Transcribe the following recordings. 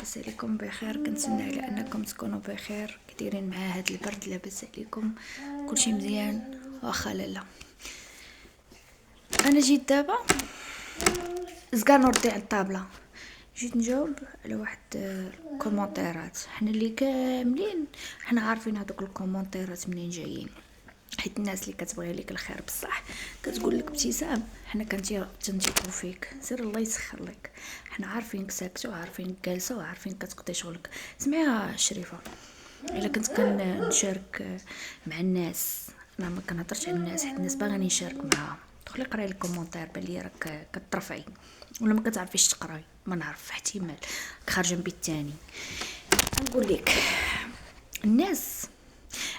لاباس عليكم بخير؟ كنتمنى على انكم تكونوا بخير. كديرين مع هاد البرد؟ لاباس عليكم؟ كلشي مزيان؟ واخا لالا. انا جيت دابا زكا نوضي على الطابله، جيت نجاوب على واحد الكومونتيرات. حنا اللي كاملين حنا عارفين هذوك الكومونتيرات منين جايين، حيت الناس اللي كتبغي لك الخير بصح كتقول لك ابتسام حنا تنثقوا فيك، سير الله يسخر لك. حنا عارفينك ساكته وعارفينك جالسه وعارفين كتقضي شغلك. سمعي شريفه، الا كنت كنشارك مع الناس، انا ما كنهضرش على الناس حيت الناس باغيين نشارك معاهم، دخلي قراي الكومونتير بلي راك كترفعي ولا ما كتعرفيش تقراي، ما نعرف احتمال خارجه من بيت تاني. نقول لك الناس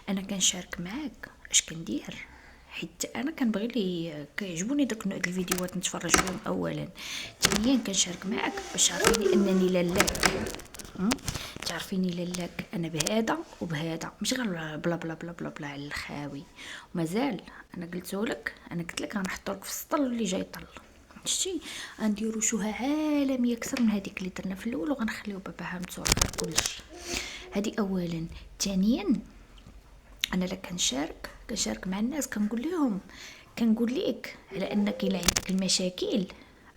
انا كنشارك معاك اش كندير، حيت انا كنبغي لي كيعجبوني داك نوع الفيديوهات نتفرج فيهم اولا، ثانيا كنشارك معاك باش تعرفيني انني لالاك، تعرفيني لالاك انا بهذا وبهذا، مش غير بلا بلا بلا بلا بلا على الخاوي. ومازال انا قلتولك، انا قلت لك غنحطولك في السطل اللي جاي طل، شتي غنديروا شوها عالميه اكثر من هذيك اللي درنا في الاول، وغنخليو باباها متوفر كلشي. هذه اولا. ثانيا انا لا كنشارك مع الناس كنقول لك على انك الا عندك المشاكل.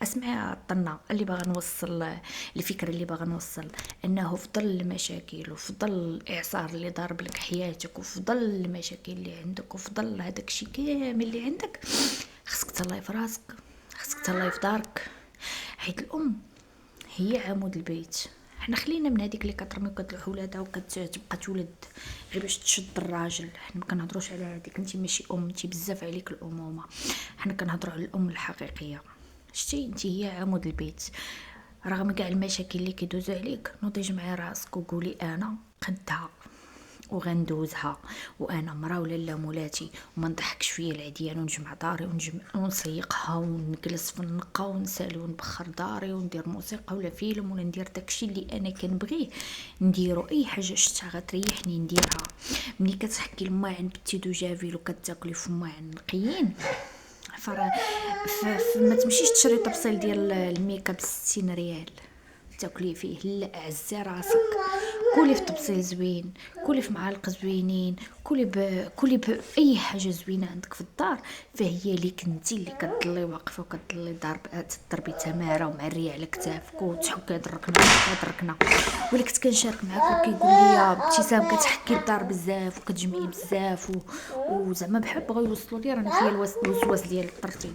اسمعي الطنه اللي باغا نوصل، الفكره اللي باغا نوصل انه فضل المشاكل وفضل الاعصار اللي ضارب لك حياتك وفضل المشاكل اللي عندك وفضل هذاك الشيء كامل اللي عندك، خصك تهلاي في راسك، خصك تهلاي في دارك، حيت الام هي عمود البيت. حنا خلينا من هذيك اللي كترمي وكتلوح ولادها وكتبقى تولد غير باش تشد الراجل. حنا ما كنهضروش على هذيك، انت ماشي ام، انت بزاف عليك الامومه. حنا كنهضروا على الام الحقيقيه، شتي انت هي عمود البيت. رغم كاع المشاكل اللي كيدوزو عليك، نوضي جمعي راسك وقولي انا قدها وغندوزها، وانا مرا ولا لا مولاتي، وما نضحكش فيا العديان ونجمع داري ونسيقها ونجلس في النقه ونسالي ونبخر داري وندير موسيقى ولا فيلم ولا ندير داكشي اللي انا كنبغيه نديرو. اي حاجه شفتها غتريحني نديرها. ملي كتحكي لما عن بتي دو جافيل وكتاكلي فما عن نقيين، ما تمشيش تشري طبسيل ديال الميكاب 60 ريال تاكلي فيه. لا، عزي راسك، كولي في طبسيل زوين، كولي في معالق زوينين، كولي باي حاجه زوينه عندك في الدار، فهي ليك انت اللي كتضلي واقفه وكتضلي ضربي تماره ومعريه على كتافك وتحكي دركنا. ولا كنت كنشارك معاك وكيقول لي ابتسام كتحكي الدار بزاف وكتجمعي بزاف وزعما بحال بغاو يوصلوا لي رانا فيا الوسواس ديال الترتيب.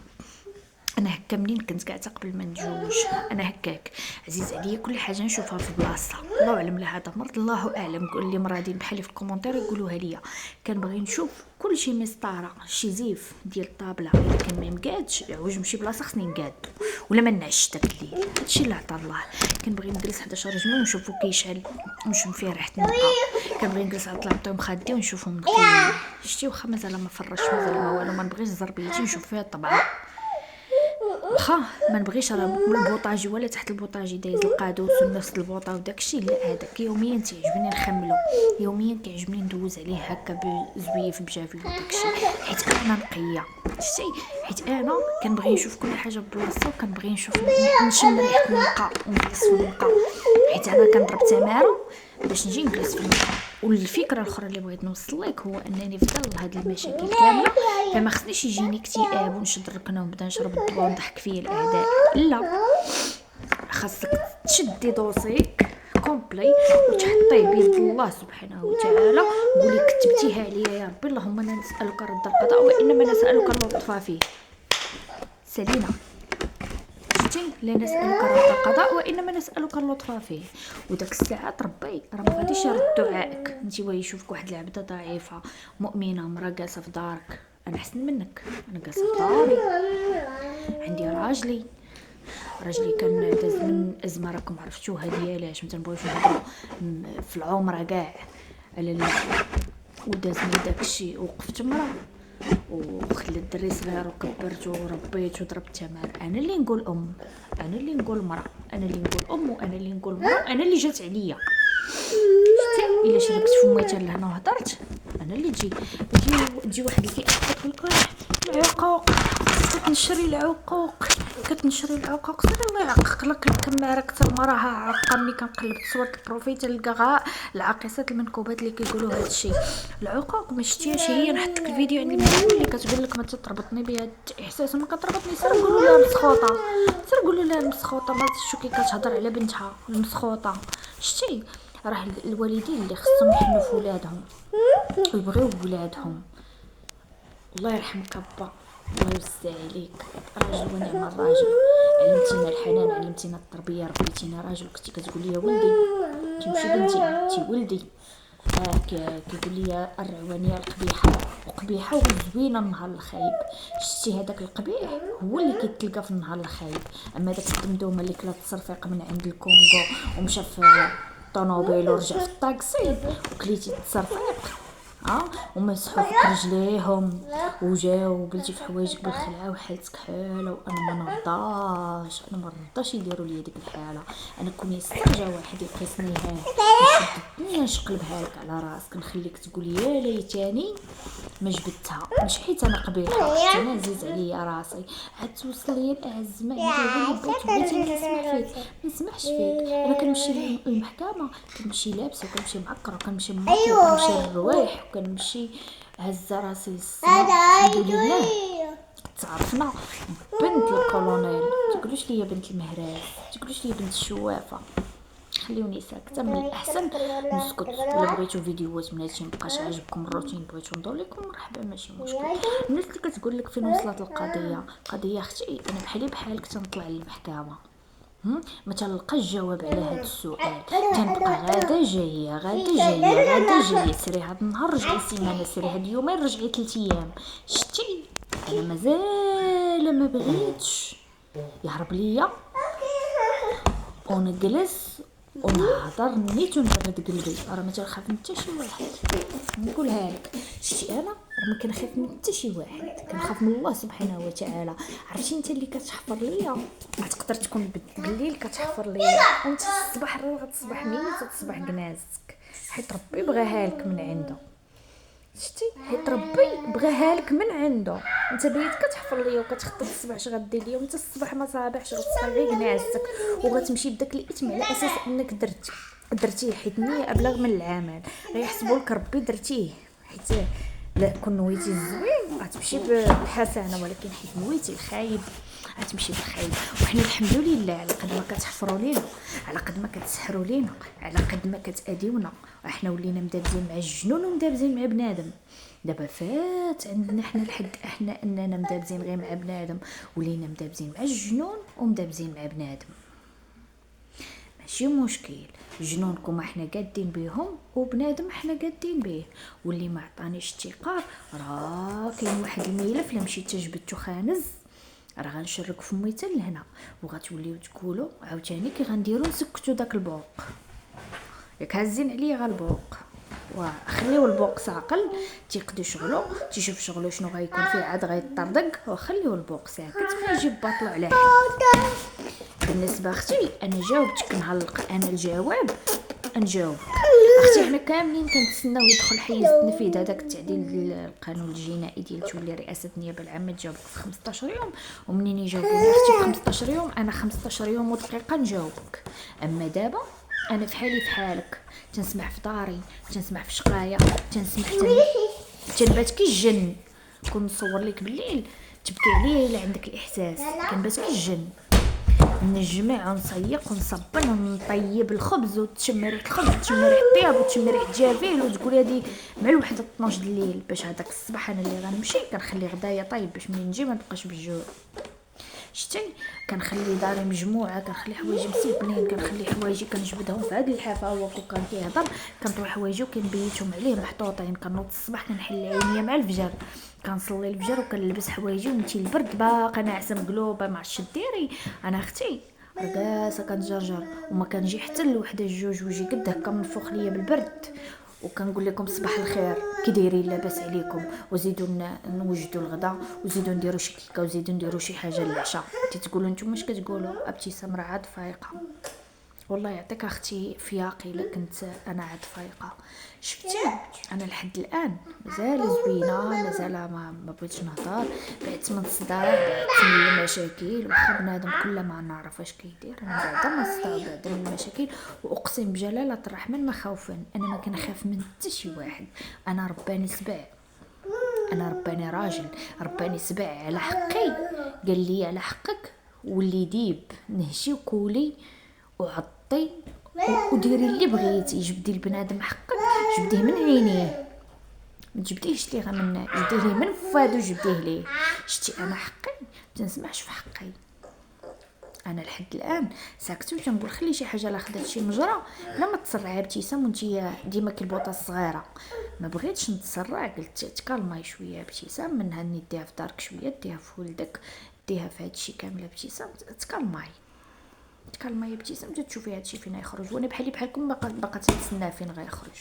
انا هكا منين كنت قاعده قبل ما نتزوج، انا هكاك عزيز عليا كل حاجه نشوفها في بلاصتها. الله اعلم لا هذا مرض، الله اعلم. قول لي مرادين بحالي في الكومونتير يقولوها ليا. كنبغي نشوف كل شيء مسطره، شي زيف ديال الطابله الا كان ما مقادش عوج نمشي بلاصه خصني نقاد ولا ما نعش داك الليل. هادشي اللي عطا الله. كنبغي نجلس 11 جمعه ونشوفو كيشعل ونشم فيه ريحه النقا. كنبغي نجلس على طلابطي ومخدي ونشوفهم نقيين، شتي واخا مازال ما فرش مازال ما والو، ما نبغيش زربيتي نشوف فيها الطبعه. واخا ما نبغيش راه البوطاجي ولا تحت البوطاجي دايز القادوس ونفس البوطه وداكشي. لا، هذاك يوميا تيعجبني نخملو، يوميا كيعجبني ندوز عليه هكا بزويف بجافيل وداكشي، حيت انا نقيه. شتي حيت انا كنبغي نشوف كل حاجه ببلاصتها، وكنبغي نشم ريحه النقا ونجلس في النقا، حيت انا كنضرب تماره باش نجي نجلس في النقا. والفكره الاخرى اللي بغيت نوصل لك هو انني في ظل هاد المشاكل كامله فما خصنيش يجيني اكتئاب ونشد ركنه ونبدا نشرب الدواء ونضحك فيا الاعداء. لا، خاصك تشدي دوسيك كومبلي وتحطيه بيد الله سبحانه وتعالى، قولي كتبتيها عليا يا ربي، اللهم انا نسالك رد القضاء وانما نسالك اللطف فيه. سالينا شتي، لا نسالك رد القضاء وانما نسالك اللطف فيه. وداك الساعات ربي راه ما غاديش يرد دعائك. انت واه يشوفك واحد العبده ضعيفه مؤمنه مرا جالسه في دارك، انا احسن منك، انا جالسه في داري عندي راجلي كان داز من ازمه راكم عرفتوها ديالاش ما تنبغيوش نهضروا في العمره كاع على وداز من داكشي. وقفت مرا وخليت الدري صغير وكبرته وربيته وضربت تمار. انا اللي نقول ام، انا اللي نقول مرا، انا اللي نقول ام، وانا اللي نقول مرا، انا اللي جات عليا. شتي الا شربت فميتها لهنا وهضرت انا اللي تجي واحد اللي كيقول لك العقوق، خصك نشري العقوق، كتنشري العقوق صافي الله يعقق لك الكماره اكثر ما راها عاقه. ملي كنقلب صور البروفيل تلقى غا العاقصات المنكوبات اللي كيقولوا هذا الشيء. العقوق ما شتيهاش هي، نحط لك الفيديو عندي اللي كتقول لك ما تتربطني بهذا الاحساس وما كتربطني. سير قولوا لها مسخوطه، سير قولوا لها مسخوطه. ما شو كي كتهضر على بنتها المسخوطه. شتي راه الوالدين اللي خصهم يحنوا في ولادهم ويبغيو ولادهم. الله يرحمك با، الله يوسع عليك راجل ونعم الراجل. علمتينا الحنان، علمتينا التربيه، ربيتينا راجل. كنتي كتقول لي ولدي تمشي بنتي انتي ولدي. كيقول لي الروانيه القبيحه وقبيحه وزوينه النهار الخايب. شتي هذاك القبيح هو اللي كيتلقى في النهار الخايب. اما داك الدمدومه اللي كلا التصرفيق من عند الكونغو ومشى في الطوموبيل ورجع في الطاكسي وكليتي التصرفيق ومسحوا في رجليهم وجاو بلتي في حوايجك بالخلعه وحالتك حاله. وانا ما نرضاش يديروا لي ديك الحاله. انا كون يسترجع واحد يقيسني يشدني نشقلبها لك على راسك، نخليك تقول يا ليتاني ما جبتها. مش حيت انا قبيحه، حيت انا عزيز عليا راسي. عاد توصل لي الاعز ما عندي بغيتي نسمع فيك ما نسمعش فيك. انا كنمشي للمحكمه كنمشي لابسه وكنمشي معكره وكنمشي معطيه وكنمشي للروايح وكنمشي هزه راسي للسما. الحمد لله تعرفنا بنت الكولونيل. تقولوش لي بنت المهراس، تقولوش لي بنت الشوافه. خليوني ساكته. من الاحسن نسكت. الا بغيتو فيديوهات ملاتي مبقاش عاجبكم الروتين بغيتو ندور لكم مرحبا ماشي مشكل. الناس اللي كتقول لك فين وصلت القضيه اختي انا بحالي بحالك تنطلع للمحكمه ما تلقاش جواب على هذا السؤال. تنبقى غادا جايه سيري هذا النهار رجعي سيمانه، سيري هاد اليومين رجعي 3 ايام. شتي انا مازال ما بغيتش يهرب ليا ونجلس ونهضر نيت ونجرد قلبي. راه ما تنخاف من حتى شي واحد، نقولها لك. شتي انا راه ما كنخاف من حتى شي واحد، كنخاف من الله سبحانه وتعالى. عرفتي انت اللي كتحفر ليا تقدر تكون بالليل كتحفر ليا وانت الصباح راه غتصبح ميت وتصبح كنازتك، حيت ربي بغاها لك من عنده. شتي حيت ربي بغاها لك من عنده. انت بيت كتحفر ليا وكتخطط الصباح اش غدير ليا وانت الصباح ما صابحش غتصبح غير كنازتك وغتمشي بداك الاثم على اساس انك درتيه حيت النيه ابلغ من العمل. غيحسبوا لك ربي درتيه حيت لا كون نويتي الزوين غتمشي بالحسنه، ولكن حيت نويتي الخايب غتمشي بالخايب. وحنا الحمد لله على قد ما كتحفروا لينا، على قد ما كتسحروا لينا، على قد ما كتاديونا، احنا ولينا مدابزين مع الجنون ومدابزين مع بنادم. دابا فات عندنا حنا الحد احنا اننا مدابزين غير مع بنادم، ولينا مدابزين مع الجنون ومدابزين مع بنادم. ماشي مشكل، جنونكم احنا قادين بيهم وبنادم احنا قادين به. واللي ما عطانيش الثقه راه كاين واحد الملف لا مشيت جبدتو خانز راه غنشرك فمي حتى لهنا وغتوليو تقولوا عاوتاني كي غنديروا نسكتوا داك البوق. ياك هازين عليا غا البوق وخليو البوق ساقل تيقدو شغلو تيشوف شغلو شنو غيكون فيه عاد غيطردق وخليو البوق ساكت ما يجيب باطلو على حد. بالنسبه اختي انا جاوبتك نهار انا الجواب نجاوب اختي. حنا كاملين كنتسناو يدخل حيز التنفيذ هذاك التعديل القانون الجنائي ديال تولي رئاسه النيابه العامه تجاوبك في 15 يوم. ومنين يجاوبوني اختي في 15 يوم انا 15 يوم ودقيقه نجاوبك. اما دابا انا في حالي في حالك، تنسمع في داري، تنسمع في شقايه، تنسمع تنبات كي الجن. كون نصور لك بالليل تبكي عليا الا عندك الاحساس كنبات كي الجن. نجمع ونصيق ونصبن ونطيب الخبز وتشم ريحه الخبز وتشم ريحه الطياب وتشم ريحه الجافيل وتقول هادي مع الوحده 12 الليل باش هذاك الصباح انا اللي غنمشي كنخلي غدايا طيب باش منين نجي ما نبقاش بالجوع. شتي كنخلي داري مجموعه، كنخلي حوايجي مسيبلين، كنخلي حوايجي كنجبدهم في هذا الحافه هو كان كيهضر كنطوي حوايجي وكنبيتهم عليه محطوطين. كنوض الصباح كنحل عينيا مع الفجر كنصلي الفجر وكنلبس حوايجي ونمشي البرد باقا ناعسه مقلوبه ما عرفتش ديري. انا اختي رقاصه كنجرجر وما كنجي حتى لوحده جوج وجي قد هكا منفوخ ليا بالبرد وكنقول لكم صباح الخير كي دايرين لاباس عليكم وزيدوا نوجدوا الغداء وزيدوا نديروا شي كيكه وزيدوا نديروا شي حاجه للعشاء. تقولوا نتوما اش كتقولوا؟ ابتسام راه عاد فايقه والله يعطيك اختي فياقي الا كنت انا عاد فايقه. شفتي انا لحد الان مازال زوينه، مازال ما بغيتش نهضر، بعت من الصداع، بعت من المشاكل. واخا بنادم كل ما نعرف اش كيدير، انا بعدا من الصداع، بعدا من المشاكل. واقسم بجلاله الرحمن ما خوفا، انا ما كنخاف من حتى شي واحد. انا رباني سبع، انا رباني راجل، رباني سبع على حقي، قال لي على حقك ولي ديب نهشي وكولي وعطي وديري اللي بغيتي. جبدي البنادم حقك، جبديه من عينيه، ما تجبديهش ليه من جبديه ليه من فادو، جبديه ليه. شتي انا حقي تنسمعش في حقي. انا لحد الان ساكته وتنقول خلي شي حاجه لا خدات شي مجرى لا ما تسرعي ابتسام. وانتي ديما كالبوطه الصغيره، ما بغيتش نتسرع، قلت تكالماي شويه ابتسام، من هاني ديها في دارك شويه، ديها في ولدك، ديها في هادشي كامل ابتسام، تكالماي تكالماي ابتسام. تشوفي هادشي فين يخرج، وانا بحالي بحالكم باقا تنتسنى فين غيخرج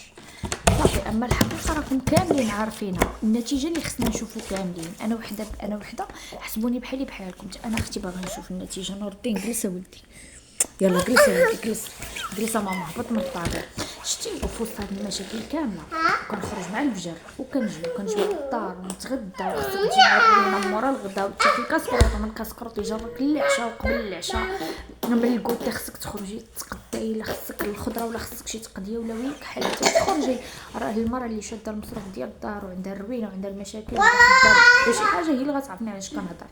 صافي. اما الحقيقه راكم كاملين عارفينها، النتيجه اللي خصنا نشوفو كاملين. انا وحده حسبوني بحالي بحالكم. انا اختي باغا نشوف النتيجه. نور الدين جلس ولدي، يلا جلس ولدي، جلس ماما، هبط من الطابق. شتي وفي وسط هاد المشاكل كامله كنخرج مع الفجر وكنجي للدار ونتغدى، وخصك تجي معايا مورا الغدا وتاكل كاسكروط. من كاسكروط يجرك للعشاء، وقبل العشاء من الكوتي خصك تخرجي تقداي، الا خصك الخضره ولا خصك شي تقديه ولا ويك حتى تخرجي. راه المراه اللي شاده المصروف ديال الدار وعندها الروينه وعندها المشاكل وعندها شي حاجه هي اللي غتعرفني علاش كنهضر.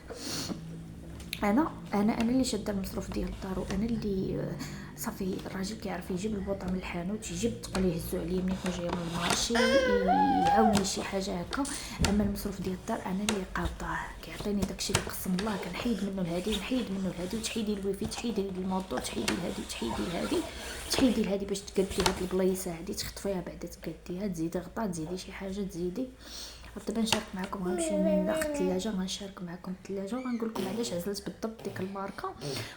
انا اللي شاده المصروف ديال الدار، وانا اللي صافي. الراجل كيعرف يجيب البوطه من الحانوت، يجيب تقول يهزو عليا ملي كون جايه من المارشي، يعاوني شي حاجه هكا. اما المصروف ديال الدار انا اللي قابضاه، كيعطيني داكشي اللي قسم الله، كنحيد منه الهادي نحيد منه الهادي، وتحيدي الويفي، تحيدي الموطو، تحيدي الهادي، تحيدي الهادي، تحيدي الهادي باش تقدي هاد البلايصه هادي، تخطفيها بعدا تقديها، تزيدي غطا، تزيدي شي حاجه تزيدي. دابا نشارك معكم، غنمشي نداخل الثلاجه، غنشارك معكم الثلاجه وغنقول لكم علاش عزلت بالضبط ديك الماركه،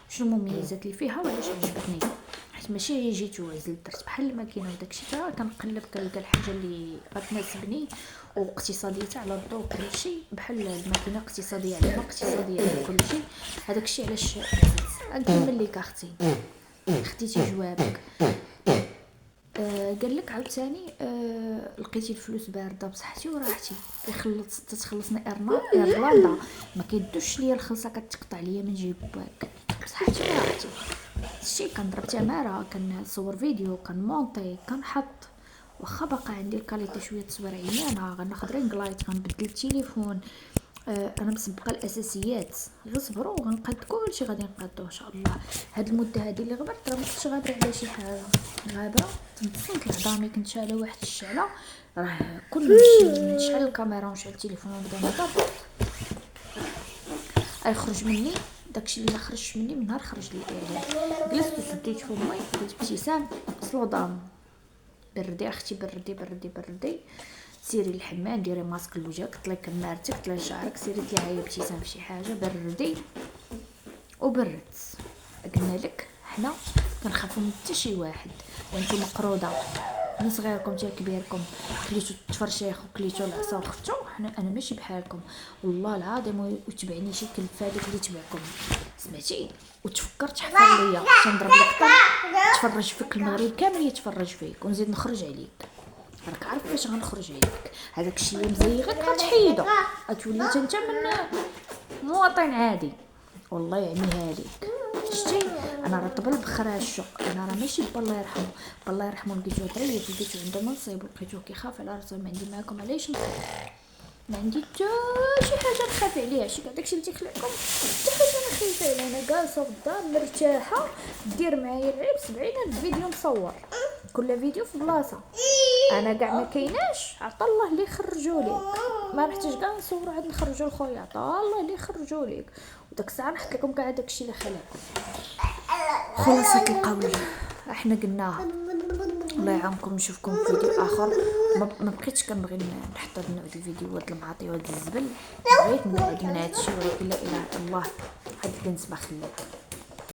وشنو المميزات اللي فيها وعلاش عجبتني. حيت ماشي هي جيت وعزلت، درت بحال الماكينه وداكشي، حتى كنقلب كنلقى الحاجه اللي غتناسبني واقتصاديه على الضوء كلشي، بحال الماكينه اقتصاديه على الماء، اقتصاديه على كلشي. هذاك الشيء علاش عزلت. نكمل لك اختي، خديتي جوابك. قال لك عاوتاني لقيتي الفلوس بارده بصحتي وراحتي، تتخلصني ايرلندا، ما كيدوش ليا الخلصه، كتقطع ليا من جيب باك بصحتي وراحتي. شتي كنضرب تماره، كنصور فيديو، كنمونطي، كنحط. واخا باقا عندي الكاليتي شويه تصوير عيانه، غناخد رينغ لايت، غنبدل التليفون. انا مسبقه الاساسيات، غير صبروا وغنقاد كلشي، غادي نقادو ان شاء الله. هاد المده هادي اللي غبرت راه ما كنتش غابره على شي حاجه، غابره تنتصنت لعظامي، كنت شاله واحد الشعله، راه كل مشي نشعل الكاميرا ونشعل التليفون ونبدا نهضر يخرج مني داكشي اللي ما خرجش مني من نهار خرج لي الاعلان. جلست وسديت فمي، قلت ابتسام صلودام، بردي اختي، بردي سيري الحمام، ديري ماسك لوجهك، طلعي كمارتك، طلعي شعرك، سيري تلاعي ابتسام في شي حاجه، بردي وبرت. قلنا لك حنا كنخافوا من حتى شي واحد، وانتم مقروده من صغيركم حتى كبيركم، كليتو التفرشيخ وكليتو العصا وخفتو. انا ماشي بحالكم والله العظيم، وتبعني شي كلب فادك اللي تبعكم، سمعتي؟ وتفكرت حفر ليا تنضرب لك طر تفرج فيك، المغرب كامل يتفرج فيك، ونزيد نخرج عليك. راك عارف باش غنخرج عليك، هذاك الشيء اللي مزيغك غتحيدو، غتولي انت من مواطن عادي. والله يعميها ليك. شتي انا راه طبل بخراشو، انا راه ماشي با الله يرحمه، با الله يرحمه لقيتو ضريف، لقيتو عنده منصب، لقيتو كيخاف على راسو. ما عندي معاكم علاش نخاف، ما عندي حتى شي حاجه نخاف عليها. شي داكشي اللي تيخلعكم حتى حاجه انا خايفه عليها. انا جالسه في الدار مرتاحه، دير معايا العيب 70 فيديو مصور، كل فيديو في بلاصه. انا كاع ما كايناش، عطا الله اللي يخرجوا لك، ما رحتش كاع نصوروا عاد نخرجوا لخويا، عطا الله اللي يخرجوا لك. وداك الساعه نحط لكم كاع داكشي اللي خلاكم. خلاصه القول احنا قلناها. الله يعاونكم، نشوفكم في فيديو اخر. ما بقيتش كنبغي نحضر نوع ديال الفيديوهات المعاطي وهاد الزبل، بغيت نبعد من هادشي، ولكن لا اله الا الله هاد الكنز ما خلاك.